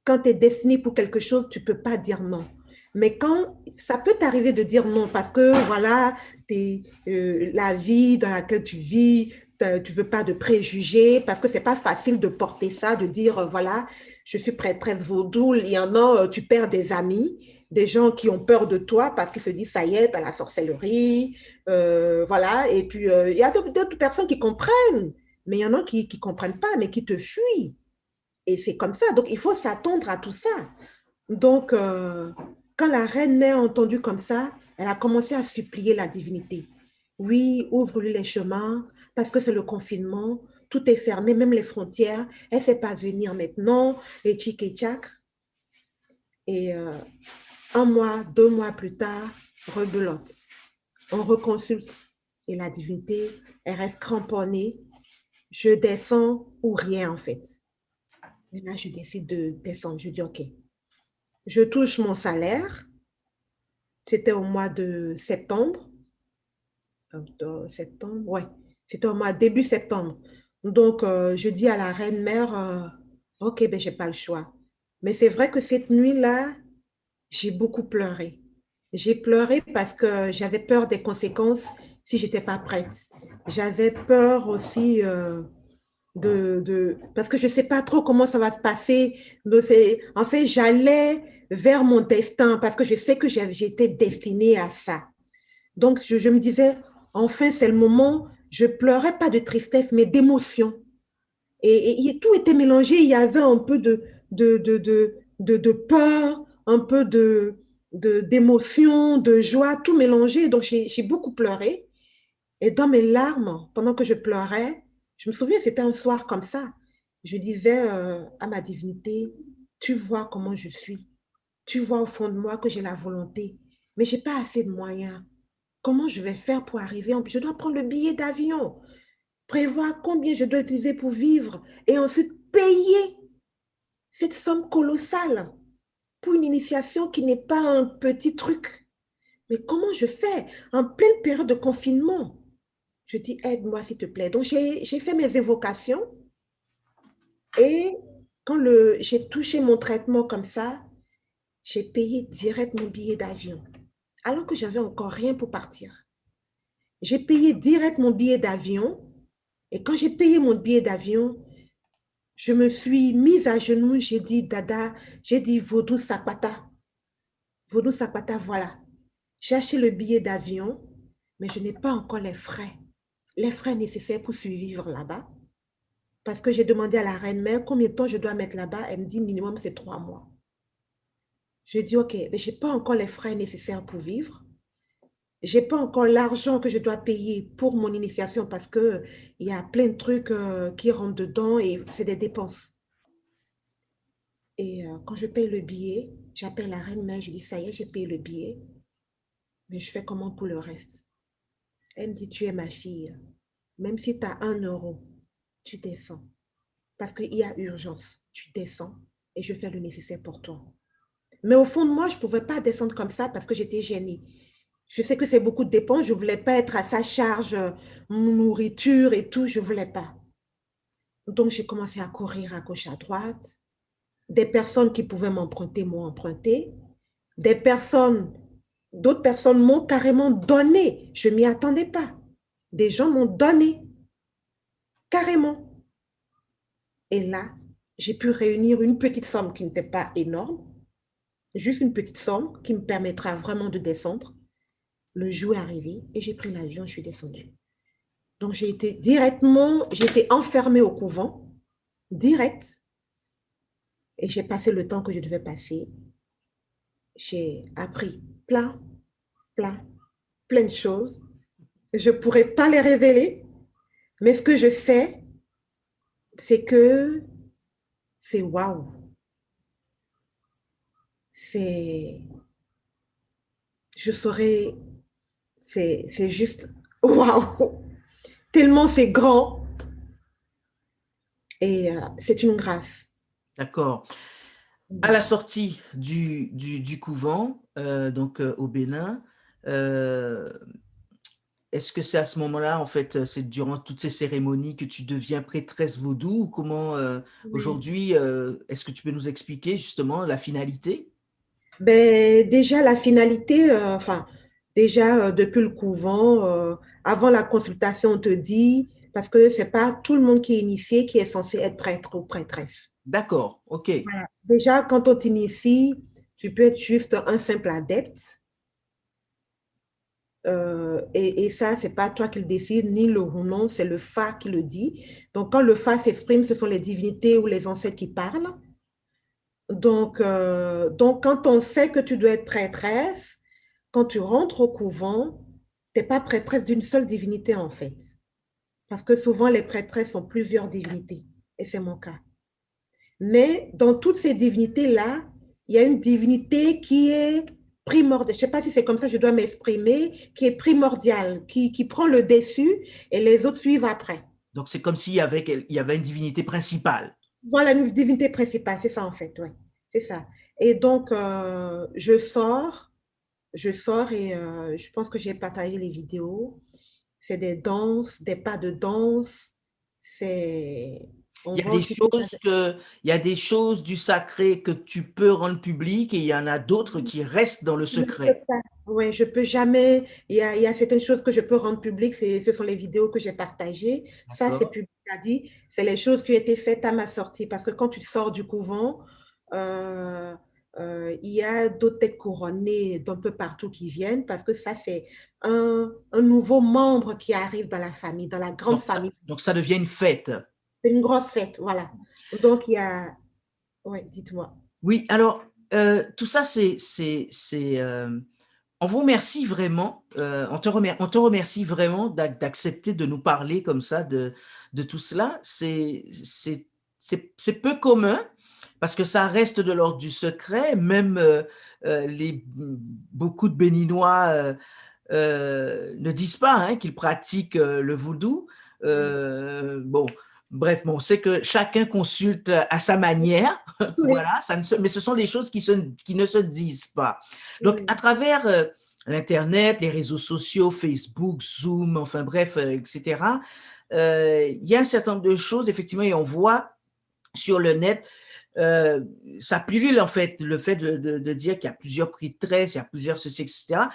Quand tu es destiné pour quelque chose, tu ne peux pas dire non. Mais quand ça peut t'arriver de dire non parce que voilà, la vie dans laquelle tu vis, tu ne veux pas de préjugés, parce que ce n'est pas facile de porter ça, de dire voilà, je suis prêtresse vaudou. Il y en a, tu perds des amis, des gens qui ont peur de toi parce qu'ils se disent ça y est, tu as la sorcellerie, voilà. Et puis, il y a d'autres personnes qui comprennent, mais il y en a qui ne comprennent pas, mais qui te fuient. Et c'est comme ça. Donc, il faut s'attendre à tout ça. Donc, quand la reine-mère a entendu comme ça, elle a commencé à supplier la divinité. Oui, ouvre-lui les chemins, parce que c'est le confinement, tout est fermé, même les frontières. Elle ne sait pas venir maintenant, et tchic et tchac. Et un mois, 2 mois plus tard, rebelote. On reconsulte. Et la divinité, elle reste cramponnée. Je descends ou rien, en fait. Et là, je décide de descendre. Je dis, OK, je touche mon salaire. C'était au mois de septembre. Septembre, ouais. C'était au mois début septembre. Donc, je dis à la reine-mère, OK, ben, je n'ai pas le choix. Mais c'est vrai que cette nuit-là, j'ai beaucoup pleuré. J'ai pleuré parce que j'avais peur des conséquences si je n'étais pas prête. J'avais peur aussi parce que je ne sais pas trop comment ça va se passer. En fait, j'allais vers mon destin parce que je sais que j'étais destinée à ça. Donc, je me disais, enfin, c'est le moment. Je pleurais pas de tristesse, mais d'émotion. Et tout était mélangé. Il y avait un peu de peur, un peu d'émotion, de joie, tout mélangé. Donc, j'ai beaucoup pleuré. Et dans mes larmes, pendant que je pleurais, je me souviens, c'était un soir comme ça. Je disais à ma divinité, tu vois comment je suis. Tu vois au fond de moi que j'ai la volonté, mais je n'ai pas assez de moyens. Comment je vais faire pour arriver? Je dois prendre le billet d'avion, prévoir combien je dois utiliser pour vivre et ensuite payer cette somme colossale pour une initiation qui n'est pas un petit truc. Mais comment je fais en pleine période de confinement? Je dis, aide-moi s'il te plaît. Donc, j'ai fait mes évocations et quand j'ai touché mon traitement comme ça, j'ai payé direct mon billet d'avion alors que j'avais encore rien pour partir. J'ai payé direct mon billet d'avion et quand j'ai payé mon billet d'avion, je me suis mise à genoux, j'ai dit Dada, j'ai dit Vodou Sapata. Vodou Sapata, voilà. J'ai acheté le billet d'avion, mais je n'ai pas encore les frais nécessaires pour survivre là-bas. Parce que j'ai demandé à la reine-mère combien de temps je dois mettre là-bas. Elle me dit minimum c'est 3 mois. Je dis ok, mais je n'ai pas encore les frais nécessaires pour vivre. Je n'ai pas encore l'argent que je dois payer pour mon initiation parce qu'il y a plein de trucs qui rentrent dedans et c'est des dépenses. Et quand je paye le billet, j'appelle la reine-mère, je dis ça y est, j'ai payé le billet, mais je fais comment pour le reste? Elle me dit, tu es ma fille, même si tu as 1 euro, tu descends. Parce qu'il y a urgence, tu descends et je fais le nécessaire pour toi. Mais au fond de moi, je ne pouvais pas descendre comme ça parce que j'étais gênée. Je sais que c'est beaucoup de dépenses, je ne voulais pas être à sa charge, nourriture et tout, je ne voulais pas. Donc, j'ai commencé à courir à gauche, à droite. Des personnes qui pouvaient m'emprunter m'ont emprunté. D'autres personnes m'ont carrément donné. Je ne m'y attendais pas. Des gens m'ont donné, carrément. Et là, j'ai pu réunir une petite somme qui n'était pas énorme, juste une petite somme qui me permettra vraiment de descendre. Le jour est arrivé et j'ai pris l'avion, je suis descendue. Donc, j'ai été enfermée au couvent, direct, et j'ai passé le temps que je devais passer. J'ai appris plein de choses. Je ne pourrais pas les révéler, mais ce que je sais, c'est que c'est waouh. C'est, je saurais, c'est juste waouh. Tellement c'est grand et c'est une grâce. D'accord. À la sortie du couvent, donc au Bénin, euh, est-ce que c'est à ce moment-là, en fait, c'est durant toutes ces cérémonies que tu deviens prêtresse vaudou ou comment Oui. aujourd'hui, est-ce que tu peux nous expliquer justement la finalité? Ben, déjà, la finalité, enfin, déjà, depuis le couvent, avant la consultation, on te dit, parce que c'est pas tout le monde qui est initié qui est censé être prêtre ou prêtresse. D'accord, ok, Voilà. Déjà, quand on t'initie, tu peux être juste un simple adepte. Et ça, c'est pas toi qui le décide, ni le ou non, c'est le Fa qui le dit. Donc, quand le Fa s'exprime, ce sont les divinités ou les ancêtres qui parlent. Donc, quand on sait que tu dois être prêtresse, quand tu rentres au couvent, tu n'es pas prêtresse d'une seule divinité en fait. Parce que souvent, les prêtresses sont plusieurs divinités. Et c'est mon cas. Mais dans toutes ces divinités-là, il y a une divinité qui est primordiale. Je ne sais pas si c'est comme ça que je dois m'exprimer, qui est primordiale, qui prend le dessus et les autres suivent après. donc c'est comme il y avait une divinité principale. Voilà une divinité principale, c'est ça en fait, ouais. C'est ça. Et donc, je sors et je pense que j'ai partagé les vidéos. C'est des danses, des pas de danse. C'est, on Il y a voit des aussi tout ça. choses il y a des choses du sacré que tu peux rendre publiques et il y en a d'autres qui restent dans le Je ne peux secret. pas. Ouais, je peux jamais. Il y a certaines choses que je peux rendre publiques. Ce sont les vidéos que j'ai partagées. Ça, c'est D'accord? public, à dit. C'est les choses qui ont été faites à ma sortie. Parce que quand tu sors du couvent, euh, il y a d'autres têtes couronnées d'un peu partout qui viennent. Parce que ça, c'est un nouveau membre qui arrive dans la famille, dans la grande famille. Donc ça devient une fête. C'est une grosse fête, voilà. Donc, il y a. Oui, dites-moi. Oui, alors tout ça, on vous remercie vraiment, on te remercie vraiment d'accepter de nous parler comme ça de tout cela. C'est peu commun parce que ça reste de l'ordre du secret. Même beaucoup de Béninois ne disent pas hein, qu'ils pratiquent le vaudou. Bon, bref, bon, on sait que chacun consulte à sa manière. Oui, Voilà, mais ce sont des choses qui ne se disent pas. Donc, à oui, travers l'Internet, les réseaux sociaux, Facebook, Zoom, enfin bref, etc., il y a un certain nombre de choses, effectivement, et on voit sur le net, ça pullule en fait, le fait de dire qu'il y a plusieurs prêtresses, il y a plusieurs ceci, etc.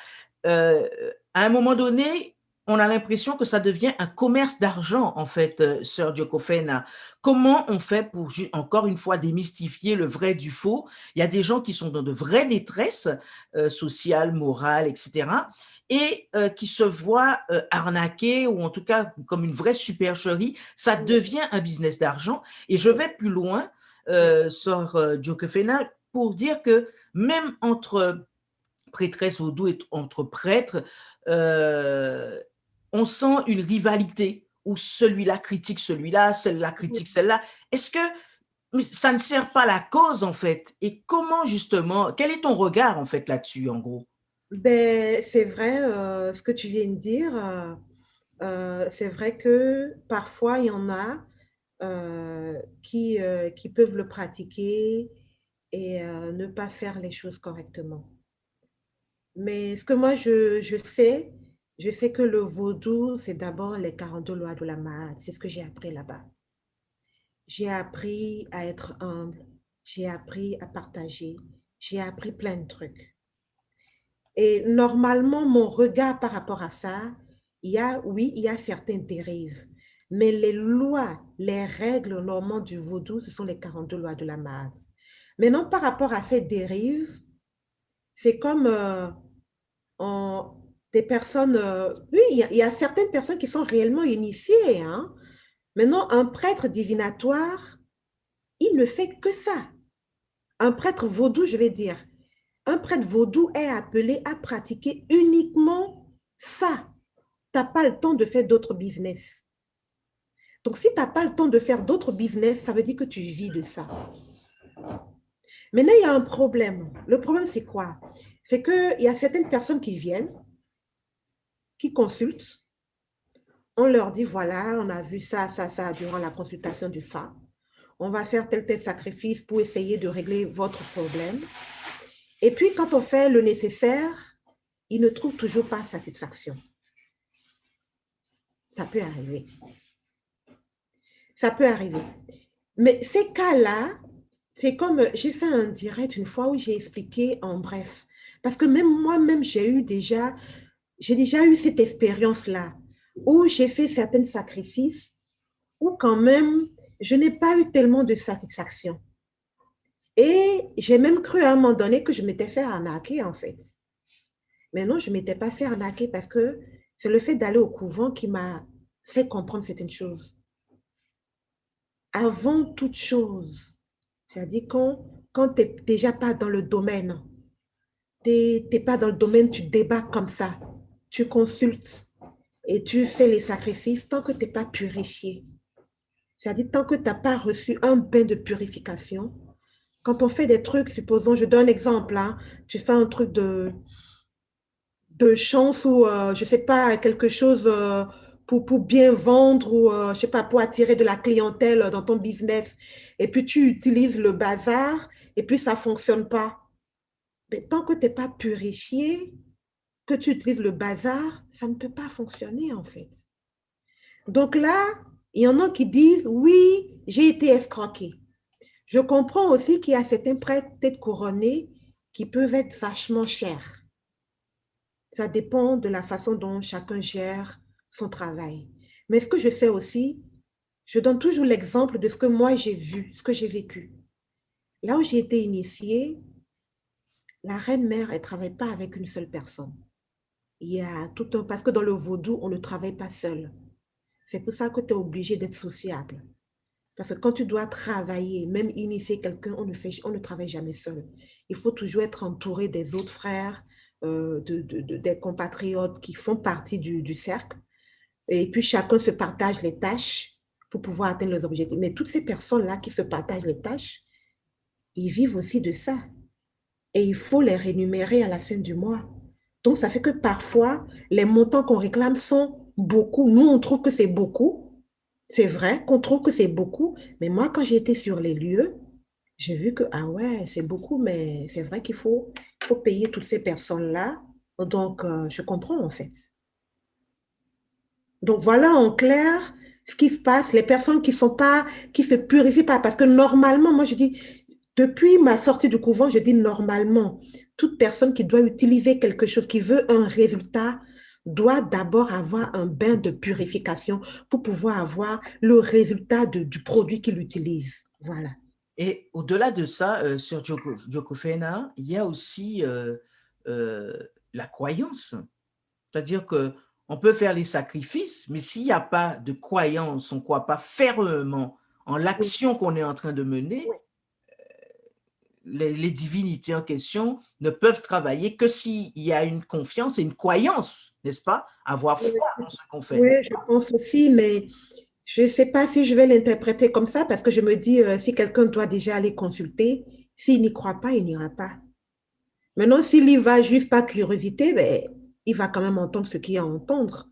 Euh, à un moment donné, on a l'impression que ça devient un commerce d'argent, en fait, Sœur Diokofena. Comment on fait pour, encore une fois, démystifier le vrai du faux? Il y a des gens qui sont dans de vraies détresses sociales, morales, etc., et qui se voient arnaquer, ou en tout cas comme une vraie supercherie. Ça oui, devient un business d'argent. Et je vais plus loin, Sœur Diokofena, pour dire que même entre prêtresse vaudou et entre prêtres, euh, on sent une rivalité où celui-là critique celui-là, celle-là oui. critique celle-là. Est-ce que ça ne sert pas la cause en fait? Et comment justement, quel est ton regard en fait là-dessus en gros? Ben, c'est vrai ce que tu viens de dire. C'est vrai que parfois, il y en a qui peuvent le pratiquer et ne pas faire les choses correctement. Mais ce que moi, je sais que le vaudou, c'est d'abord les 42 lois de la Mahate. C'est ce que j'ai appris là-bas. J'ai appris à être humble, j'ai appris à partager, j'ai appris plein de trucs. Et normalement, mon regard par rapport à ça, oui, il y a certaines dérives. Mais les lois, les règles normalement du vaudou, ce sont les 42 lois de la Mahate. Maintenant, par rapport à ces dérives, c'est comme on- des personnes, oui, il y a certaines personnes qui sont réellement initiées, hein. Maintenant, un prêtre divinatoire, il ne fait que ça. Un prêtre vaudou, je vais dire, un prêtre vaudou est appelé à pratiquer uniquement ça. tu n'as pas le temps de faire d'autres business. Donc, si tu n'as pas le temps de faire d'autres business, ça veut dire que tu vis de ça. Maintenant, il y a un problème. Le problème, c'est quoi? C'est qu'il y a certaines personnes qui viennent, qui consultent. On leur dit, voilà, on a vu ça, ça, ça durant la consultation du FA. On va faire tel sacrifice pour essayer de régler votre problème. Et puis, quand on fait le nécessaire, ils ne trouvent toujours pas satisfaction. Ça peut arriver. Ça peut arriver. Mais ces cas-là, c'est comme, j'ai fait un direct une fois où j'ai expliqué en bref. Parce que même moi-même, j'ai déjà eu cette expérience-là, où j'ai fait certains sacrifices, où quand même, je n'ai pas eu tellement de satisfaction. Et j'ai même cru à un moment donné que je m'étais fait arnaquer, en fait. Mais non, je ne m'étais pas fait arnaquer parce que c'est le fait d'aller au couvent qui m'a fait comprendre certaines choses. Avant toute chose, c'est-à-dire quand tu n'es déjà pas dans le domaine, tu n'es pas dans le domaine, tu débarques comme ça, tu consultes et tu fais les sacrifices tant que tu n'es pas purifié. C'est-à-dire tant que tu n'as pas reçu un bain de purification. Quand on fait des trucs, supposons, je donne un exemple, hein, tu fais un truc de chance ou, je ne sais pas, quelque chose pour bien vendre ou, je ne sais pas, pour attirer de la clientèle dans ton business. Et puis, tu utilises le bazar et puis ça ne fonctionne pas. Mais tant que tu n'es pas purifié, que tu utilises le bazar, ça ne peut pas fonctionner en fait. Donc là, il y en a qui disent, oui, j'ai été escroqué. Je comprends aussi qu'il y a certains prêts tête couronnés qui peuvent être vachement chers. Ça dépend de la façon dont chacun gère son travail. Mais ce que je fais aussi, je donne toujours l'exemple de ce que moi j'ai vu, ce que j'ai vécu. Là où j'ai été initiée, la reine-mère, elle ne travaille pas avec une seule personne. Il y a tout un... Parce que dans le vaudou, on ne travaille pas seul. C'est pour ça que tu es obligé d'être sociable. Parce que quand tu dois travailler, même initier quelqu'un, on ne travaille jamais seul. Il faut toujours être entouré des autres frères, des compatriotes qui font partie du cercle. Et puis, chacun se partage les tâches pour pouvoir atteindre les objectifs. Mais toutes ces personnes-là qui se partagent les tâches, ils vivent aussi de ça. Et il faut les rémunérer à la fin du mois. Donc, ça fait que parfois, les montants qu'on réclame sont beaucoup. Nous, on trouve que c'est beaucoup. C'est vrai qu'on trouve que c'est beaucoup. Mais moi, quand j'ai été sur les lieux, j'ai vu que, ah ouais, c'est beaucoup, mais c'est vrai qu'il faut payer toutes ces personnes-là. Donc, je comprends en fait. Donc, voilà en clair ce qui se passe, les personnes qui se purifient pas. Parce que normalement, moi, je dis, depuis ma sortie du couvent, je dis normalement, toute personne qui doit utiliser quelque chose, qui veut un résultat, doit d'abord avoir un bain de purification pour pouvoir avoir le résultat du produit qu'il utilise. Voilà. Et au-delà de ça, sur Jokofena, il y a aussi euh, la croyance. C'est-à-dire qu'on peut faire les sacrifices, mais s'il n'y a pas de croyance, on ne croit pas fermement en Oui, l'action qu'on est en train de mener, oui. les divinités en question ne peuvent travailler que s'il y a une confiance et une croyance, n'est-ce pas? Avoir Oui, foi en ce qu'on fait. oui, je pense aussi, mais je ne sais pas si je vais l'interpréter comme ça parce que je me dis, si quelqu'un doit déjà aller consulter, s'il n'y croit pas, il n'ira pas. Maintenant, s'il y va juste par curiosité, ben, il va quand même entendre ce qu'il y a à entendre.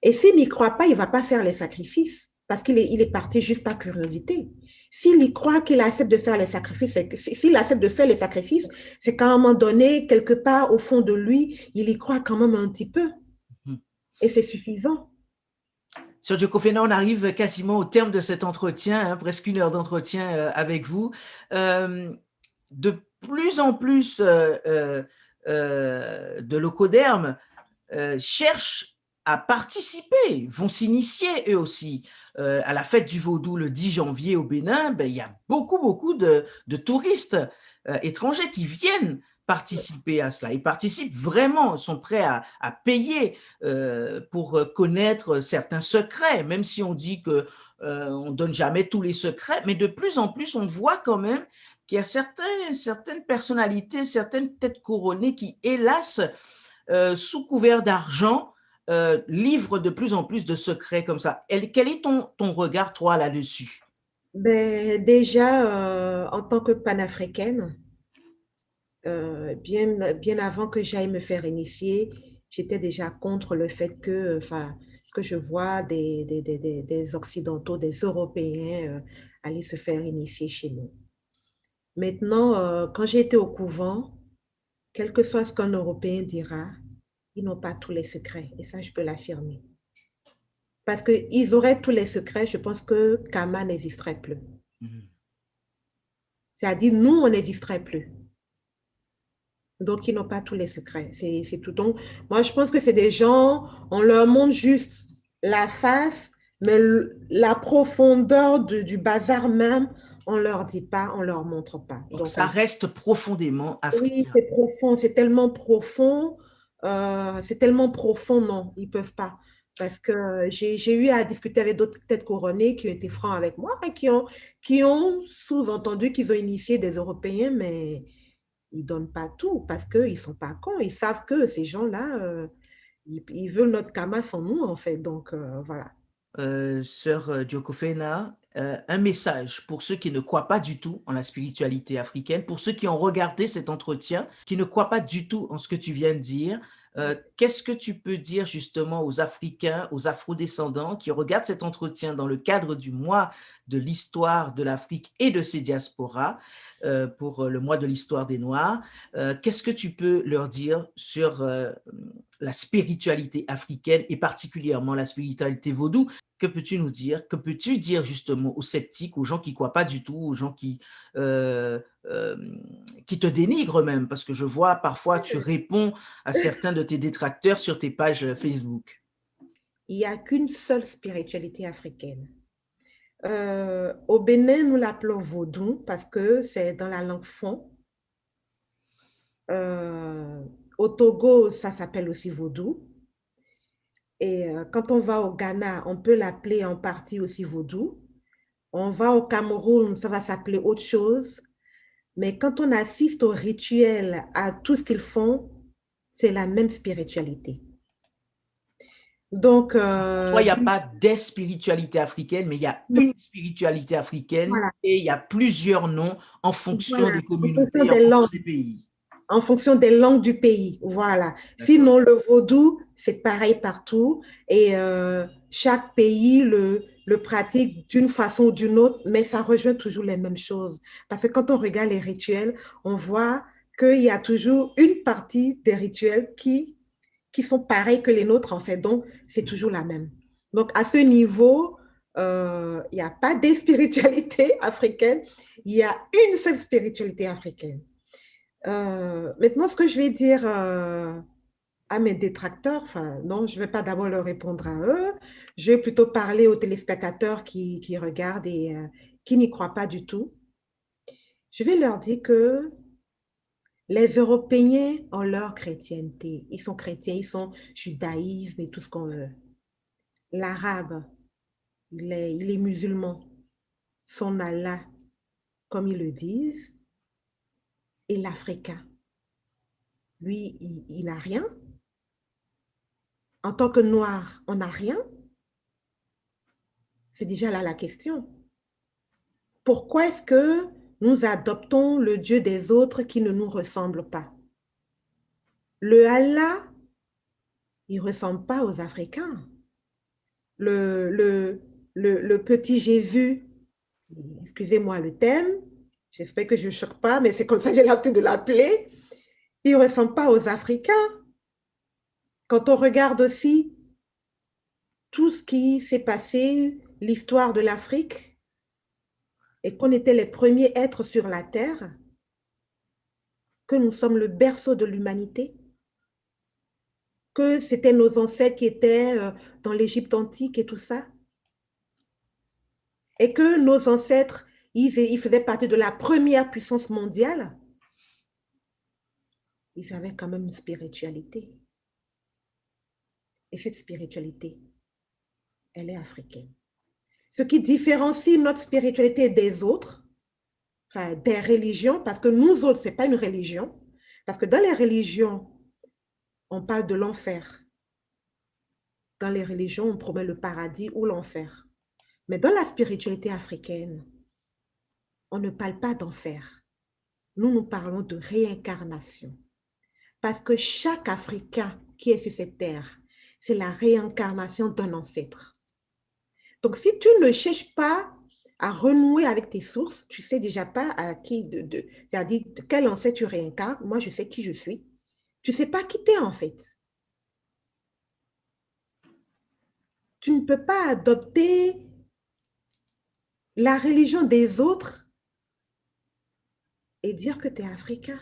Et s'il n'y croit pas, il ne va pas faire les sacrifices parce qu'il est parti juste par curiosité. S'il y croit qu'il accepte de faire les sacrifices, s'il accepte de faire les sacrifices, c'est qu'à un moment donné, quelque part au fond de lui, il y croit quand même un petit peu. Mhm. Et c'est suffisant. Sur Jokofena, on arrive quasiment au terme de cet entretien, hein, presque une heure d'entretien avec vous. Euh, de plus en plus de locodermes cherchent à participer, vont s'initier eux aussi. À la fête du Vaudou le 10 janvier au Bénin, ben, il y a beaucoup de touristes étrangers qui viennent participer à cela. Ils participent vraiment, sont prêts à payer pour connaître certains secrets, même si on dit que on donne jamais tous les secrets, mais de plus en plus, on voit quand même qu'il y a certaines personnalités, certaines têtes couronnées qui, hélas, sous couvert d'argent, livre de plus en plus de secrets comme ça. Quel est ton regard, toi, là-dessus? Ben, déjà, en tant que panafricaine, bien avant que j'aille me faire initier, j'étais déjà contre le fait que je vois des Occidentaux, des Européens aller se faire initier chez nous. Maintenant, quand j'ai été au couvent, quel que soit ce qu'un Européen dira, ils n'ont pas tous les secrets. Et ça, je peux l'affirmer. Parce qu'ils auraient tous les secrets, je pense que Kama n'existerait plus. Mhm. C'est-à-dire, nous, on n'existerait plus. Donc, ils n'ont pas tous les secrets. C'est tout. Donc, moi, je pense que c'est des gens, on leur montre juste la face, mais la profondeur du bazar même, on ne leur dit pas, on ne leur montre pas. Donc, ça reste profondément oui, africain. c'est profond, c'est tellement profond, non, ils ne peuvent pas. Parce que j'ai eu à discuter avec d'autres têtes couronnées qui ont été francs avec moi et qui ont sous-entendu qu'ils ont initié des Européens, mais ils ne donnent pas tout parce qu'ils ne sont pas cons. Ils savent que ces gens-là, ils veulent notre Kama sans nous, en fait. Donc, voilà. Sœur Diokofena, un message pour ceux qui ne croient pas du tout en la spiritualité africaine, pour ceux qui ont regardé cet entretien, qui ne croient pas du tout en ce que tu viens de dire. Qu'est-ce que tu peux dire justement aux Africains, aux Afro-descendants qui regardent cet entretien dans le cadre du mois de l'histoire de l'Afrique et de ses diasporas, pour le mois de l'histoire des Noirs? Qu'est-ce que tu peux leur dire sur la spiritualité africaine et particulièrement la spiritualité vaudou? Que peux-tu nous dire? Que peux-tu dire justement aux sceptiques, aux gens qui ne croient pas du tout, aux gens qui te dénigrent même? Parce que je vois parfois tu réponds à certains de tes détracteurs sur tes pages Facebook. Il n'y a qu'une seule spiritualité africaine. Au Bénin, nous l'appelons vaudou parce que c'est dans la langue fon. Au Togo, ça s'appelle aussi vaudou. Et quand on va au Ghana, on peut l'appeler en partie aussi vaudou. On va au Cameroun, ça va s'appeler autre chose. Mais quand on assiste au rituel, à tout ce qu'ils font, c'est la même spiritualité. Donc, Pour toi, il n'y a pas des spiritualités africaines, mais il y a une spiritualité africaine voilà, et il y a plusieurs noms en fonction voilà, des en fonction communautés, en des langues. fonction des pays. En fonction des langues du pays. Voilà. D'accord. Sinon, le vaudou, c'est pareil partout. Et chaque pays le pratique d'une façon ou d'une autre, mais ça rejoint toujours les mêmes choses. Parce que quand on regarde les rituels, on voit qu'il y a toujours une partie des rituels qui sont pareils que les nôtres, en fait. Donc, c'est toujours la même. Donc, à ce niveau, il n'y a pas de spiritualité africaine, il y a une seule spiritualité africaine. Maintenant, ce que je vais dire à mes détracteurs, enfin, non, je ne vais pas d'abord leur répondre à eux, je vais plutôt parler aux téléspectateurs qui regardent et qui n'y croient pas du tout. Je vais leur dire que les Européens ont leur chrétienté. Ils sont chrétiens, ils sont judaïsme et tout ce qu'on veut. L'arabe, il est musulman, son Allah, comme ils le disent, et l'Africain. Lui, il n'a rien. En tant que noir, on n'a rien. C'est déjà là la question. Pourquoi est-ce que nous adoptons le Dieu des autres qui ne nous ressemble pas? Le Allah, il ne ressemble pas aux Africains. Le, le, le petit Jésus, excusez-moi le thème, j'espère que je ne choque pas, mais c'est comme ça que j'ai l'habitude de l'appeler, il ne ressemble pas aux Africains. Quand on regarde aussi tout ce qui s'est passé, l'histoire de l'Afrique, et qu'on était les premiers êtres sur la Terre, que nous sommes le berceau de l'humanité, que c'était nos ancêtres qui étaient dans l'Égypte antique et tout ça, et que nos ancêtres, ils faisaient partie de la première puissance mondiale, ils avaient quand même une spiritualité. Et cette spiritualité, elle est africaine. Ce qui différencie notre spiritualité des autres, enfin, des religions, parce que nous autres, ce n'est pas une religion, parce que dans les religions, on parle de l'enfer. dans les religions, on promet le paradis ou l'enfer. Mais dans la spiritualité africaine, on ne parle pas d'enfer. Nous parlons de réincarnation. Parce que chaque Africain qui est sur cette terre, c'est la réincarnation d'un ancêtre. Donc, si tu ne cherches pas à renouer avec tes sources, tu ne sais déjà pas à qui, c'est-à-dire de quel ancêtre tu réincarnes. Moi, je sais qui je suis. Tu ne sais pas qui t'es en fait. Tu ne peux pas adopter la religion des autres et dire que tu es africain.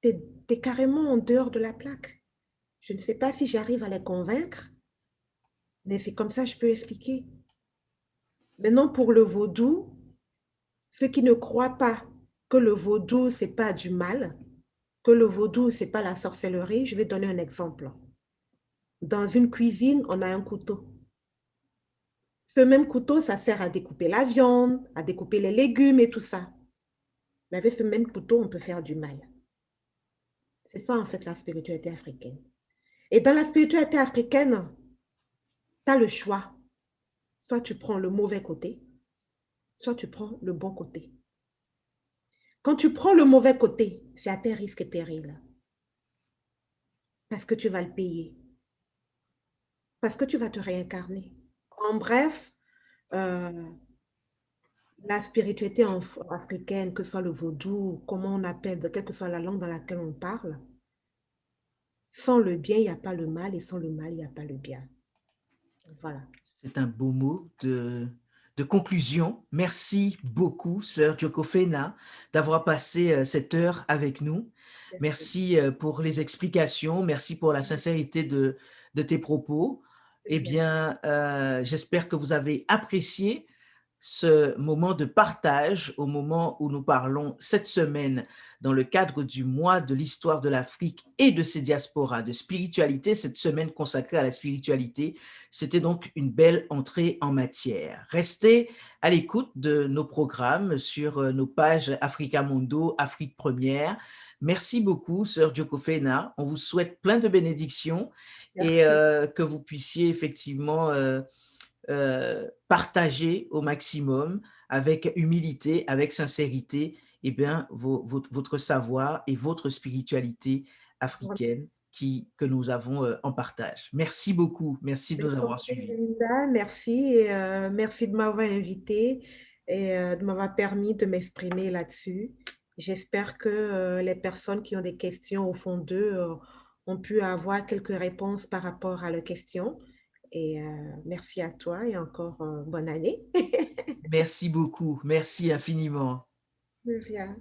Tu es carrément en dehors de la plaque. Je ne sais pas si j'arrive à les convaincre, mais c'est comme ça que je peux expliquer. Maintenant, pour le vaudou, ceux qui ne croient pas que le vaudou, ce n'est pas du mal, que le vaudou, ce n'est pas la sorcellerie, je vais donner un exemple. Dans une cuisine, on a un couteau. Ce même couteau, ça sert à découper la viande, à découper les légumes et tout ça. Mais avec ce même couteau, on peut faire du mal. C'est ça, en fait, la spiritualité africaine. Et dans la spiritualité africaine, tu as le choix. Soit tu prends le mauvais côté, soit tu prends le bon côté. Quand tu prends le mauvais côté, c'est à tes risques et périls. Parce que tu vas le payer. Parce que tu vas te réincarner. En bref, la spiritualité africaine, que ce soit le vaudou, comment on appelle, de quelle que soit la langue dans laquelle on parle, sans le bien, il n'y a pas le mal, et sans le mal, il n'y a pas le bien. Voilà. C'est un beau mot de conclusion. Merci beaucoup, Sœur Diokofena, d'avoir passé cette heure avec nous. Merci pour les explications. Merci pour la sincérité de tes propos. Eh bien, j'espère que vous avez apprécié ce moment de partage au moment où nous parlons cette semaine dans le cadre du mois de l'histoire de l'Afrique et de ses diasporas, de spiritualité, cette semaine consacrée à la spiritualité. C'était donc une belle entrée en matière. Restez à l'écoute de nos programmes sur nos pages Africa Mundo, Afrique Première. Merci beaucoup, Sœur Diokofena. On vous souhaite plein de bénédictions. Merci. Et que vous puissiez effectivement partager au maximum avec humilité, avec sincérité, eh bien, votre savoir et votre spiritualité africaine que nous avons en partage. Merci beaucoup. Merci de nous avoir suivis. Merci, merci de m'avoir invité et de m'avoir permis de m'exprimer là-dessus. J'espère que les personnes qui ont des questions au fond d'eux ont pu avoir quelques réponses par rapport à leurs questions. Et merci à toi et encore bonne année. Merci beaucoup. Merci infiniment. De rien.